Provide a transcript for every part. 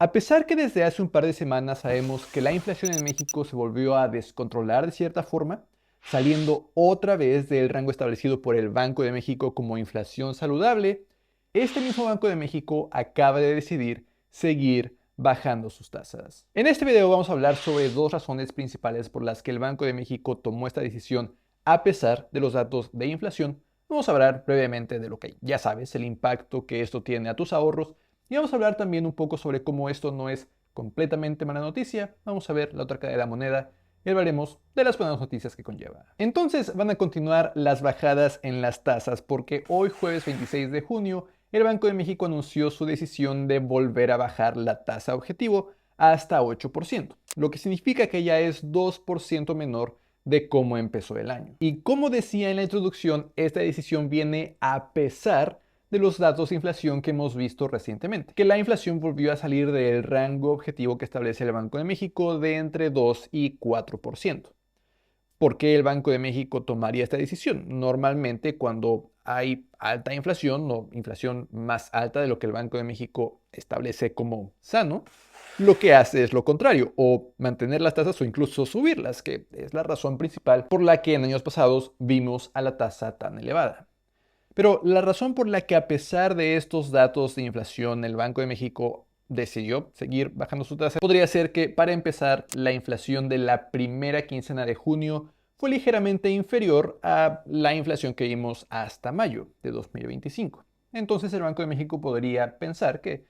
A pesar que desde hace un par de semanas sabemos que la inflación en México se volvió a descontrolar de cierta forma, saliendo otra vez del rango establecido por el Banco de México como inflación saludable, este mismo Banco de México acaba de decidir seguir bajando sus tasas. En este video vamos a hablar sobre dos razones principales por las que el Banco de México tomó esta decisión a pesar de los datos de inflación. Vamos a hablar brevemente de lo que ya sabes, el impacto que esto tiene a tus ahorros y vamos a hablar también un poco sobre cómo esto no es completamente mala noticia. Vamos a ver la otra cara de la moneda y hablaremos de las buenas noticias que conlleva. Entonces van a continuar las bajadas en las tasas porque hoy jueves 26 de junio el Banco de México anunció su decisión de volver a bajar la tasa objetivo hasta 8%, lo que significa que ya es 2% menor de cómo empezó el año. Y como decía en la introducción, esta decisión viene a pesar de los datos de inflación que hemos visto recientemente, que la inflación volvió a salir del rango objetivo que establece el Banco de México de entre 2 y 4%. ¿Por qué el Banco de México tomaría esta decisión? Normalmente cuando hay alta inflación o inflación más alta de lo que el Banco de México establece como sano, lo que hace es lo contrario, o mantener las tasas o incluso subirlas, que es la razón principal por la que en años pasados vimos a la tasa tan elevada. Pero la razón por la que a pesar de estos datos de inflación el Banco de México decidió seguir bajando su tasa podría ser que, para empezar, la inflación de la primera quincena de junio fue ligeramente inferior a la inflación que vimos hasta mayo de 2025. Entonces el Banco de México podría pensar que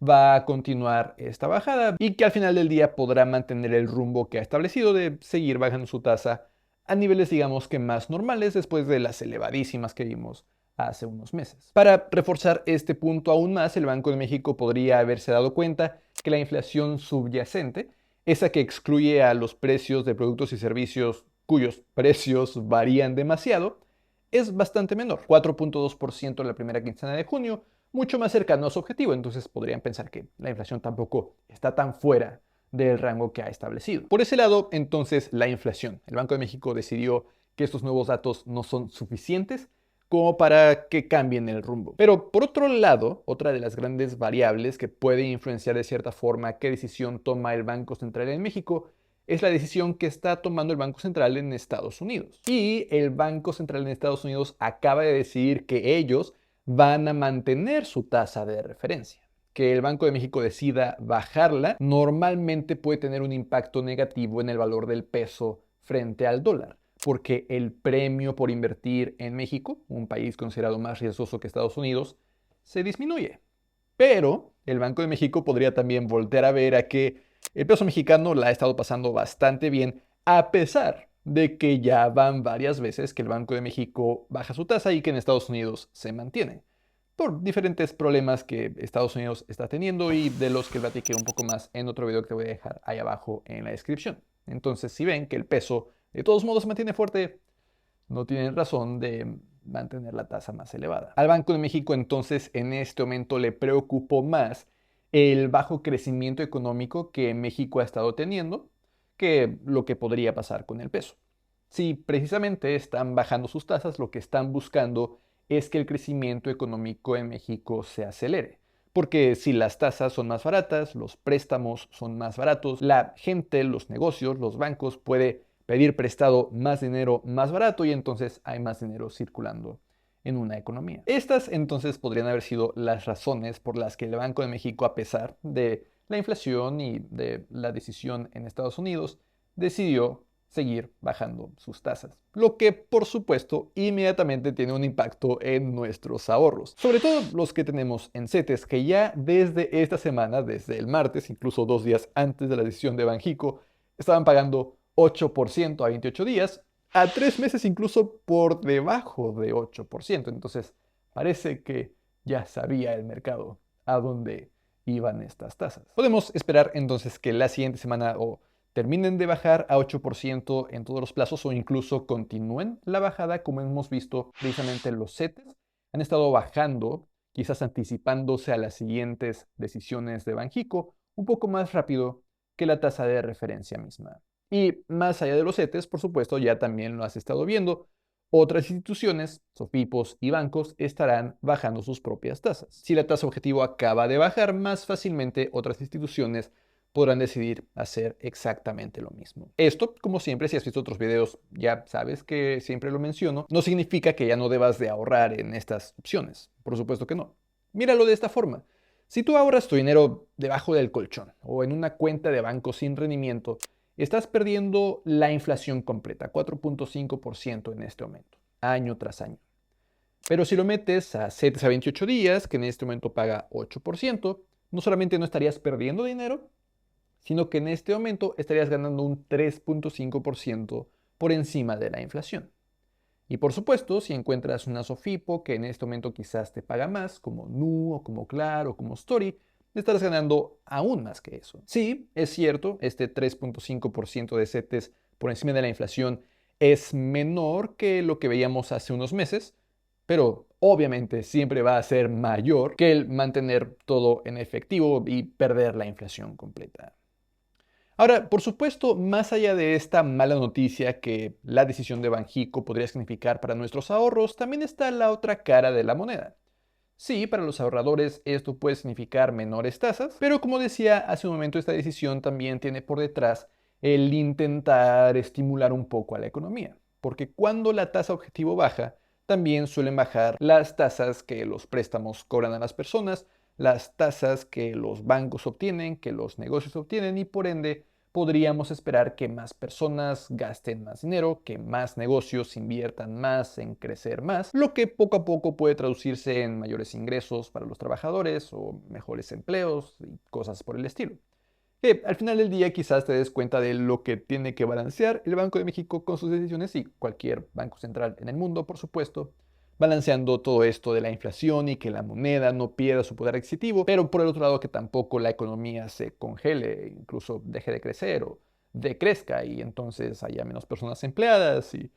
va a continuar esta bajada y que al final del día podrá mantener el rumbo que ha establecido de seguir bajando su tasa a niveles, digamos, que más normales después de las elevadísimas que vimos hace unos meses. Para reforzar este punto aún más, el Banco de México podría haberse dado cuenta que la inflación subyacente, esa que excluye a los precios de productos y servicios cuyos precios varían demasiado, es bastante menor, 4.2% en la primera quincena de junio, mucho más cercano a su objetivo. Entonces podrían pensar que la inflación tampoco está tan fuera del rango que ha establecido. Por ese lado, entonces, la inflación. El Banco de México decidió que estos nuevos datos no son suficientes como para que cambien el rumbo. Pero por otro lado, otra de las grandes variables que puede influenciar de cierta forma qué decisión toma el Banco Central en México es la decisión que está tomando el Banco Central en Estados Unidos. Y el Banco Central en Estados Unidos acaba de decidir que ellos van a mantener su tasa de referencia. Que el Banco de México decida bajarla normalmente puede tener un impacto negativo en el valor del peso frente al dólar, porque el premio por invertir en México, un país considerado más riesgoso que Estados Unidos, se disminuye. Pero el Banco de México podría también voltear a ver a que el peso mexicano la ha estado pasando bastante bien, a pesar de que ya van varias veces que el Banco de México baja su tasa y que en Estados Unidos se mantiene, por diferentes problemas que Estados Unidos está teniendo y de los que platiqué un poco más en otro video que te voy a dejar ahí abajo en la descripción. Entonces, si ven que el peso de todos modos se mantiene fuerte, no tienen razón de mantener la tasa más elevada. Al Banco de México entonces en este momento le preocupó más el bajo crecimiento económico que México ha estado teniendo que lo que podría pasar con el peso. Si precisamente están bajando sus tasas, lo que están buscando es que el crecimiento económico en México se acelere. Porque si las tasas son más baratas, los préstamos son más baratos, la gente, los negocios, los bancos puede pedir prestado más dinero más barato y entonces hay más dinero circulando en una economía. Estas entonces podrían haber sido las razones por las que el Banco de México, a pesar de la inflación y de la decisión en Estados Unidos, decidió seguir bajando sus tasas, lo que por supuesto inmediatamente tiene un impacto en nuestros ahorros, sobre todo los que tenemos en CETES, que ya desde esta semana, desde el martes, incluso 2 días antes de la decisión de Banjico, estaban pagando 8% a 28 días, a 3 meses incluso por debajo de 8%. Entonces parece que ya sabía el mercado a dónde iban estas tasas. Podemos esperar entonces que la siguiente semana o terminen de bajar a 8% en todos los plazos o incluso continúen la bajada, como hemos visto precisamente los CETES han estado bajando, quizás anticipándose a las siguientes decisiones de Banjico un poco más rápido que la tasa de referencia misma. Y más allá de los CETES, por supuesto, ya también lo has estado viendo. otras instituciones, SOFIPOS y bancos, estarán bajando sus propias tasas. Si la tasa objetivo acaba de bajar, más fácilmente otras instituciones podrán decidir hacer exactamente lo mismo. Esto, como siempre, si has visto otros videos, ya sabes que siempre lo menciono, no significa que ya no debas de ahorrar en estas opciones. Por supuesto que no. Míralo de esta forma. Si tú ahorras tu dinero debajo del colchón o en una cuenta de banco sin rendimiento, estás perdiendo la inflación completa, 4.5% en este momento, año tras año. Pero si lo metes a CETES a 28 días, que en este momento paga 8%, no solamente no estarías perdiendo dinero, sino que en este momento estarías ganando un 3.5% por encima de la inflación. Y por supuesto, si encuentras una SOFIPO que en este momento quizás te paga más, como Nu o como Claro o como Story, estarás ganando aún más que eso. Sí, es cierto, este 3.5% de CETES por encima de la inflación es menor que lo que veíamos hace unos meses, pero obviamente siempre va a ser mayor que el mantener todo en efectivo y perder la inflación completa. Ahora, por supuesto, más allá de esta mala noticia que la decisión de Banxico podría significar para nuestros ahorros, también está la otra cara de la moneda. Sí, para los ahorradores esto puede significar menores tasas, pero como decía hace un momento, esta decisión también tiene por detrás el intentar estimular un poco a la economía, porque cuando la tasa objetivo baja, también suelen bajar las tasas que los préstamos cobran a las personas, las tasas que los bancos obtienen, que los negocios obtienen y por ende podríamos esperar que más personas gasten más dinero, que más negocios inviertan más en crecer más, lo que poco a poco puede traducirse en mayores ingresos para los trabajadores o mejores empleos y cosas por el estilo. Que al final del día quizás te des cuenta de lo que tiene que balancear el Banco de México con sus decisiones y cualquier banco central en el mundo, por supuesto, balanceando todo esto de la inflación y que la moneda no pierda su poder adquisitivo, pero por el otro lado que tampoco la economía se congele, incluso deje de crecer o decrezca y entonces haya menos personas empleadas y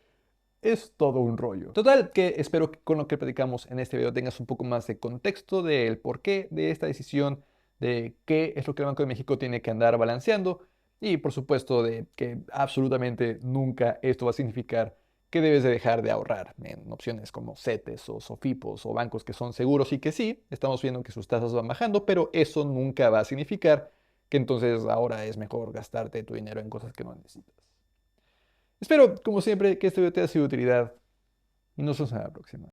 es todo un rollo. Total, que espero que con lo que platicamos en este video tengas un poco más de contexto del porqué de esta decisión, de qué es lo que el Banco de México tiene que andar balanceando y por supuesto de que absolutamente nunca esto va a significar que debes de dejar de ahorrar en opciones como CETES o SOFIPOS o bancos que son seguros y que sí, estamos viendo que sus tasas van bajando, pero eso nunca va a significar que entonces ahora es mejor gastarte tu dinero en cosas que no necesitas. Espero, como siempre, que este video te haya sido de utilidad y nos vemos en la próxima.